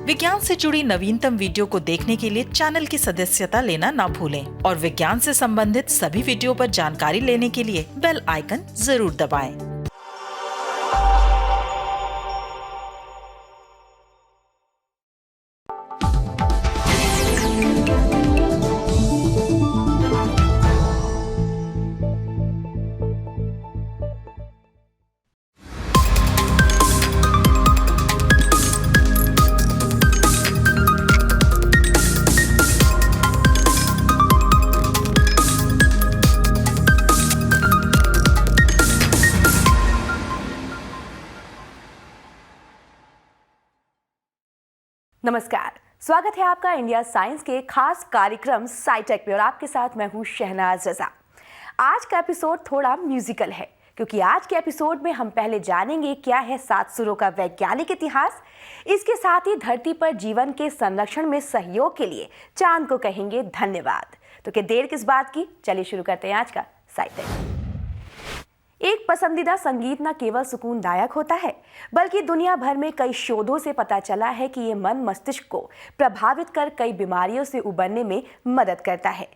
विज्ञान से जुड़ी नवीनतम वीडियो को देखने के लिए चैनल की सदस्यता लेना ना भूलें और विज्ञान से संबंधित सभी वीडियो पर जानकारी लेने के लिए बेल आइकन जरूर दबाएं। नमस्कार, स्वागत है आपका इंडिया साइंस के खास कार्यक्रम साइटेक में और आपके साथ मैं हूं शहनाज रजा। आज का एपिसोड थोड़ा म्यूजिकल है क्योंकि आज के एपिसोड में हम पहले जानेंगे क्या है 7 सुरों का वैज्ञानिक इतिहास। इसके साथ ही धरती पर जीवन के संरक्षण में सहयोग के लिए चांद को कहेंगे धन्यवाद। तो क्या देर किस बात की, चलिए शुरू करते हैं आज का साइटेक। एक पसंदीदा संगीत न केवल सुकूनदायक होता है बल्कि दुनिया भर में कई शोधों से पता चला है कि ये मन मस्तिष्क को प्रभावित कर कई बीमारियों से उबरने में मदद करता है।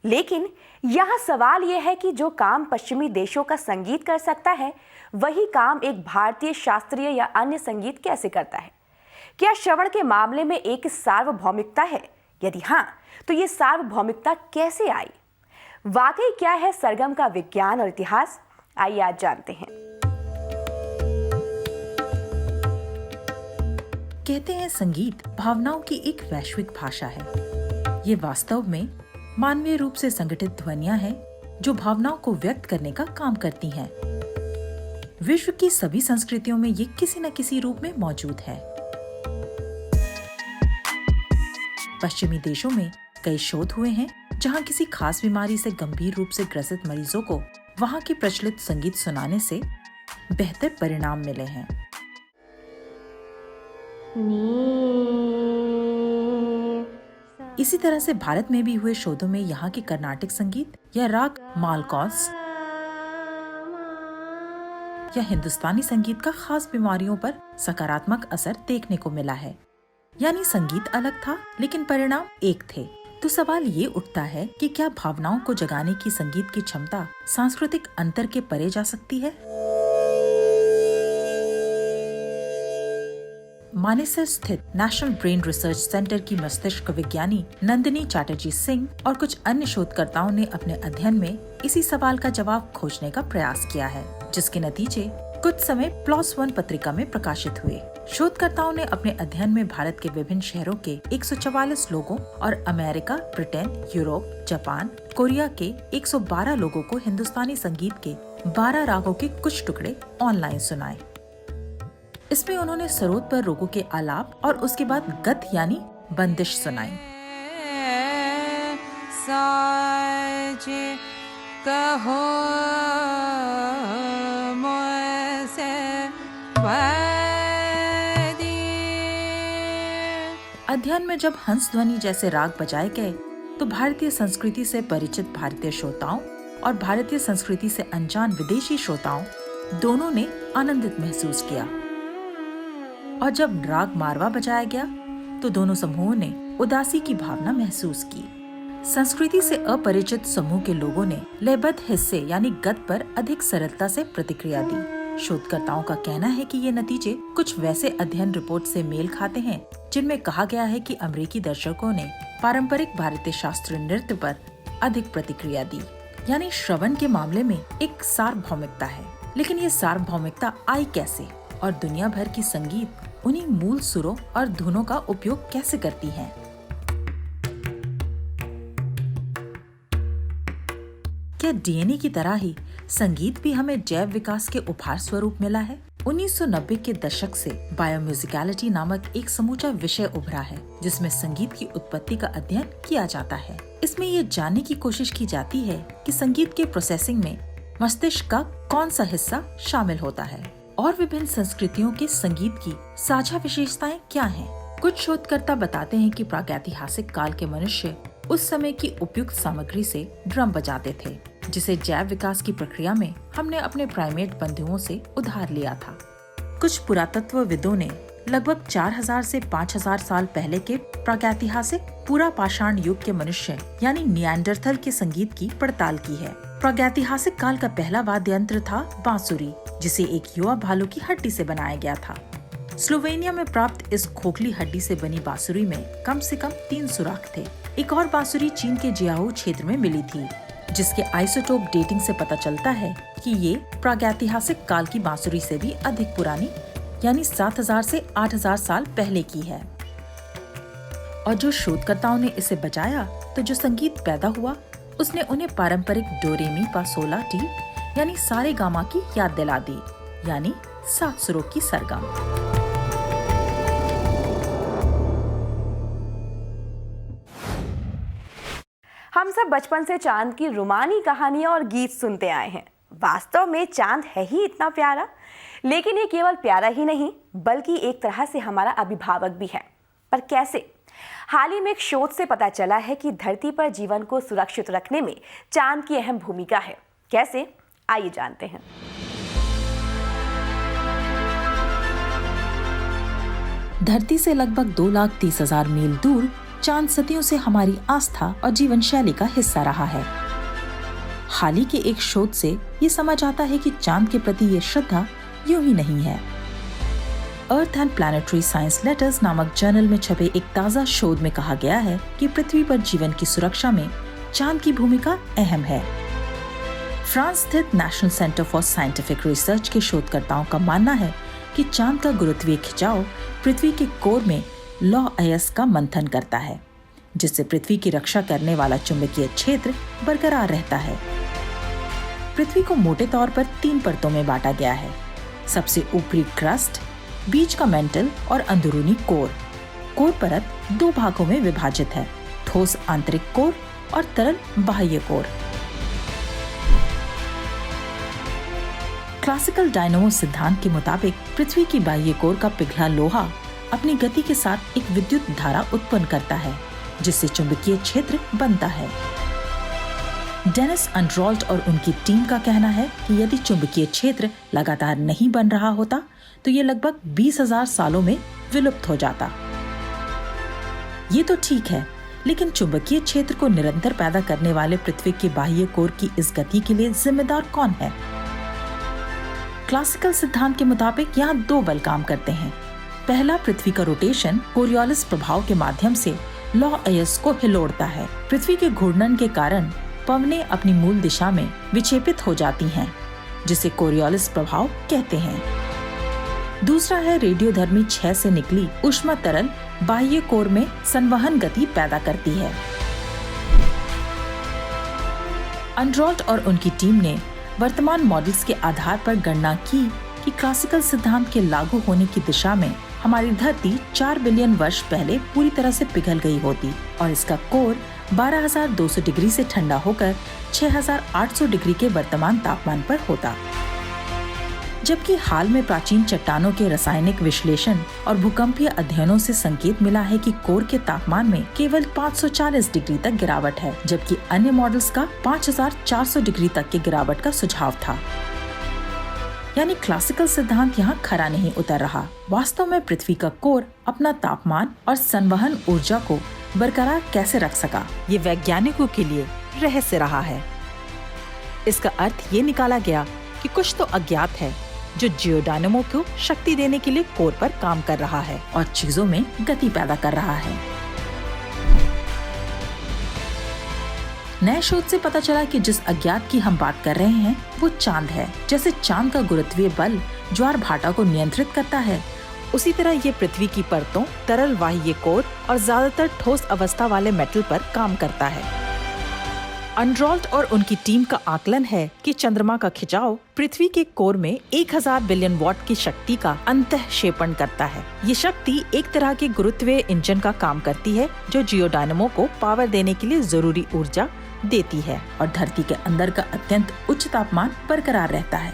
लेकिन यहाँ सवाल ये है कि जो काम पश्चिमी देशों का संगीत कर सकता है वही काम एक भारतीय शास्त्रीय या अन्य संगीत कैसे करता है? क्या श्रवण के मामले में एक सार्वभौमिकता है? यदि हाँ, तो ये सार्वभौमिकता कैसे आई? वाकई क्या है सरगम का विज्ञान और इतिहास? आइए आज जानते हैं। कहते हैं संगीत भावनाओं की एक वैश्विक भाषा है। ये वास्तव में मानवीय रूप से संगठित ध्वनियां हैं जो भावनाओं को व्यक्त करने का काम करती हैं। विश्व की सभी संस्कृतियों में ये किसी न किसी रूप में मौजूद है। पश्चिमी देशों में कई शोध हुए हैं जहां किसी खास बीमारी से गंभीर रूप से ग्रसित मरीजों को वहां की प्रचलित संगीत सुनाने से बेहतर परिणाम मिले हैं। इसी तरह से भारत में भी हुए शोधों में यहाँ के कर्नाटिक संगीत या राग मालकौस या हिंदुस्तानी संगीत का खास बीमारियों पर सकारात्मक असर देखने को मिला है। यानी संगीत अलग था लेकिन परिणाम एक थे। तो सवाल ये उठता है कि क्या भावनाओं को जगाने की संगीत की क्षमता सांस्कृतिक अंतर के परे जा सकती है? मानेसर स्थित नेशनल ब्रेन रिसर्च सेंटर की मस्तिष्क विज्ञानी नंदिनी चैटर्जी सिंह और कुछ अन्य शोधकर्ताओं ने अपने अध्ययन में इसी सवाल का जवाब खोजने का प्रयास किया है, जिसके नतीजे कुछ समय PLOS ONE पत्रिका में प्रकाशित हुए। शोधकर्ताओं ने अपने अध्ययन में भारत के विभिन्न शहरों के 144 लोगों और America, Britain, Europe, Japan, Korea के 112 लोगों को हिंदुस्तानी संगीत के 12 रागों के कुछ टुकड़े ऑनलाइन सुनाए। इसमें उन्होंने सरोद पर रोगों के आलाप और उसके बाद गत यानी बंदिश सुनाई। अध्ययन में जब हंस ध्वनि जैसे राग बजाए गए तो भारतीय संस्कृति से परिचित भारतीय श्रोताओं और भारतीय संस्कृति से अनजान विदेशी श्रोताओं दोनों ने आनंदित महसूस किया। और जब राग मारवा बजाया गया तो दोनों समूहों ने उदासी की भावना महसूस की। संस्कृति से अपरिचित समूह के लोगों ने लयबद्ध हिस्से यानी गत पर अधिक सरलता से प्रतिक्रिया दी। शोधकर्ताओं का कहना है कि ये नतीजे कुछ वैसे अध्ययन रिपोर्ट से मेल खाते हैं जिनमें कहा गया है कि अमेरिकी दर्शकों ने पारंपरिक भारतीय शास्त्रीय नृत्य पर अधिक प्रतिक्रिया दी। यानी श्रवण के मामले में एक सार्वभौमिकता है। लेकिन ये सार्वभौमिकता आई कैसे और दुनिया भर की संगीत उन्हीं मूल सुरों और धुनों का उपयोग कैसे करती है? क्या डीएनए की तरह ही संगीत भी हमें जैव विकास के उपहार स्वरूप मिला है? 1990 के दशक से बायोम्यूजिकलिटी नामक एक समूचा विषय उभरा है जिसमें संगीत की उत्पत्ति का अध्ययन किया जाता है। इसमें ये जानने की कोशिश की जाती है कि संगीत के प्रोसेसिंग में मस्तिष्क का कौन सा हिस्सा शामिल होता है और विभिन्न संस्कृतियों के संगीत की साझा विशेषताएं क्या हैं। कुछ शोधकर्ता बताते हैं कि प्रागैतिहासिक काल के मनुष्य उस समय की उपयुक्त सामग्री से ड्रम बजाते थे, जिसे जैव विकास की प्रक्रिया में हमने अपने प्राइमेट बंधुओं से उधार लिया था। कुछ पुरातत्वविदों ने लगभग 4000 से 5000 साल पहले के प्रागैतिहासिक पूरा पाषाण युग के मनुष्य यानी निएंडरथल के संगीत की पड़ताल की है। प्रागैतिहासिक काल का पहला वाद्य यंत्र था बांसुरी, जिसे एक युवा भालू की हड्डी से बनाया गया था। स्लोवेनिया में प्राप्त इस खोखली हड्डी से बनी बांसुरी में कम से कम 3 सुराख थे। एक और बांसुरी चीन के जियाओ क्षेत्र में मिली थी, जिसके आइसोटोप डेटिंग से पता चलता है कि ये प्रागैतिहासिक काल की बांसुरी से भी अधिक पुरानी यानी 7000 से 8000 साल पहले की है। और जो शोधकर्ताओं ने इसे बजाया तो जो संगीत पैदा हुआ उसने उन्हें पारंपरिक डोरेमी पा सोला टी यानी सारे गामा की याद दिला दी, यानी 7 सुरों की सरगम। हम सब बचपन से चांद की रुमानी कहानियां और गीत सुनते आए हैं। वास्तव में चांद है ही इतना प्यारा, लेकिन ये केवल प्यारा ही नहीं बल्कि एक तरह से हमारा अभिभावक भी है। पर कैसे? हाल ही में एक शोध से पता चला है कि धरती पर जीवन को सुरक्षित रखने में चांद की अहम भूमिका है। कैसे? आइए जानते हैं। धरती से लगभग 2,30,000 मील दूर चांद सदियों से हमारी आस्था और जीवन शैली का हिस्सा रहा है। हाल ही के एक शोध से ये समझ आता है कि चांद के प्रति ये श्रद्धा यूं ही नहीं है। Earth and planetary science letters नामक जर्नल में छपे एक ताज़ा शोध में कहा गया है कि पृथ्वी पर जीवन की सुरक्षा में चांद की भूमिका अहम है। फ्रांस स्थित national centre for scientific research के शोधकर्ताओं का मानना है कि चांद का गुरुत्वीय खिंचाव पृथ्वी के कोर में लौह अयस्क का मंथन करता है, जिससे पृथ्वी की रक्षा करने वाला चुंबकीय क्षेत्र बरकरार रहता है। पृथ्वी को मोटे तौर पर 3 परतों में बांटा गया है। सबसे ऊपरी क्रस्ट, बीच का मेंटल और अंदरूनी कोर। कोर परत 2 भागों में विभाजित है, ठोस आंतरिक कोर और तरल बाह्य कोर। क्लासिकल डायनामो सिद्धांत के मुताबिक पृथ्वी की बाह्य कोर का पिघला लोहा अपनी गति के साथ एक विद्युत धारा उत्पन्न करता है, जिससे चुंबकीय क्षेत्र बनता है। डेनिस अंड्रॉल्ट और उनकी टीम का कहना है कि यदि चुंबकीय क्षेत्र लगातार नहीं बन रहा होता तो ये लगभग 20,000 सालों में विलुप्त हो जाता। ये तो ठीक है, लेकिन चुंबकीय क्षेत्र को निरंतर पैदा करने वाले पृथ्वी के बाह्य कोर की इस गति के लिए जिम्मेदार कौन है? क्लासिकल सिद्धांत के मुताबिक यहाँ 2 बल काम करते हैं। पहला, पृथ्वी का रोटेशन कोरियोलिस प्रभाव के माध्यम से लौह अयस्क को हिलोड़ता है। पृथ्वी के घूर्णन के कारण पवनें अपनी मूल दिशा में विक्षेपित हो जाती हैं, जिसे कोरियोलिस प्रभाव कहते हैं। दूसरा है, रेडियोधर्मी क्षय से निकली ऊष्मा तरल बाह्य कोर में संवहन गति पैदा करती है। अंड्रॉल्ट और उनकी टीम ने वर्तमान मॉडल्स के आधार पर गणना की कि क्लासिकल सिद्धांत के लागू होने की दिशा में हमारी धरती 4 बिलियन वर्ष पहले पूरी तरह से पिघल गई होती और इसका कोर 12,200 डिग्री से ठंडा होकर 6,800 डिग्री के वर्तमान तापमान पर होता। जबकि हाल में प्राचीन चट्टानों के रासायनिक विश्लेषण और भूकंपीय अध्ययनों से संकेत मिला है कि कोर के तापमान में केवल 540 डिग्री तक गिरावट है, जबकि अन्य मॉडल्स का 5,400 डिग्री तक की गिरावट का सुझाव था। यानी क्लासिकल सिद्धांत यहाँ खरा नहीं उतर रहा। वास्तव में पृथ्वी का कोर अपना तापमान और संवहन ऊर्जा को बरकरार कैसे रख सका, ये वैज्ञानिकों के लिए रहस्य रहा है। इसका अर्थ ये निकाला गया कि कुछ तो अज्ञात है जो जियोडायनामो को शक्ति देने के लिए कोर पर काम कर रहा है और चीजों में गति पैदा कर रहा है। नए शोध से पता चला कि जिस अज्ञात की हम बात कर रहे हैं वो चांद है। जैसे चांद का गुरुत्वीय बल ज्वार भाटा को नियंत्रित करता है, उसी तरह ये पृथ्वी की परतों, तरल बाह्य कोर और ज्यादातर ठोस अवस्था वाले मेटल पर काम करता है। अंड्रॉल्ट और उनकी टीम का आकलन है कि चंद्रमा का खिंचाव पृथ्वी के कोर में 1000 बिलियन वॉट की शक्ति का अंतःक्षेपण करता है। ये शक्ति एक तरह के गुरुत्वीय इंजन का काम करती है जो जियोडायनामो को पावर देने के लिए जरूरी ऊर्जा देती है और धरती के अंदर का अत्यंत उच्च तापमान बरकरार रहता है।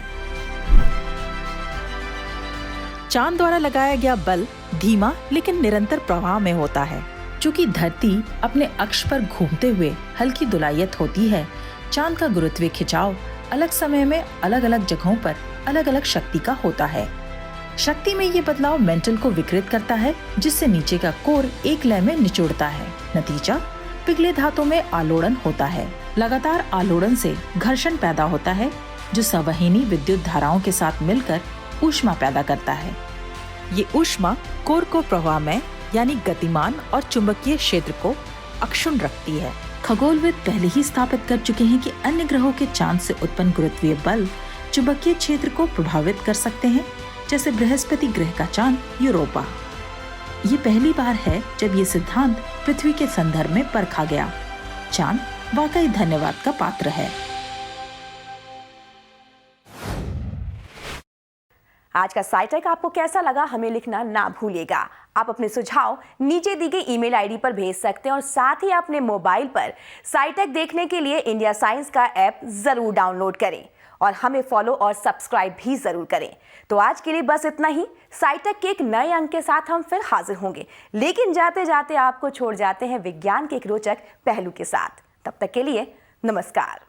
चांद द्वारा लगाया गया बल धीमा लेकिन निरंतर प्रवाह में होता है। चूँकि धरती अपने अक्ष पर घूमते हुए हल्की दुलायत होती है, चांद का गुरुत्वीय खिंचाव अलग समय में अलग अलग जगहों पर अलग अलग शक्ति का होता है। शक्ति में ये बदलाव मेंटल को विकृत करता है, जिससे नीचे का कोर एक लय में निचोड़ता है। नतीजा, पिघले धातु में आलोड़न होता है। लगातार आलोड़न से घर्षण पैदा होता है, जो संवहनी विद्युत धाराओं के साथ मिलकर ऊष्मा पैदा करता है। ये ऊष्मा कोर को प्रवाहमय यानी गतिमान और चुंबकीय क्षेत्र को अक्षुण्ण रखती है। खगोलविद पहले ही स्थापित कर चुके हैं कि अन्य ग्रहों के चांद से उत्पन्न गुरुत्वीय बल चुंबकीय क्षेत्र को प्रभावित कर सकते हैं, जैसे बृहस्पति ग्रह का चांद यूरोपा। ये पहली बार है जब ये सिद्धांत पृथ्वी के संदर्भ में परखा गया। चांद वाकई धन्यवाद का पात्र है। आज का साइटेक आपको कैसा लगा हमें लिखना ना भूलिएगा। आप अपने सुझाव नीचे दी गई ईमेल आईडी पर भेज सकते हैं और साथ ही अपने मोबाइल पर साइटेक देखने के लिए इंडिया साइंस का ऐप जरूर डाउनलोड करें और हमें फॉलो और सब्सक्राइब भी जरूर करें। तो आज के लिए बस इतना ही। साइटेक के एक नए अंक के साथ हम फिर हाजिर होंगे, लेकिन जाते जाते आपको छोड़ जाते हैं विज्ञान के एक रोचक पहलू के साथ। तब तक के लिए नमस्कार।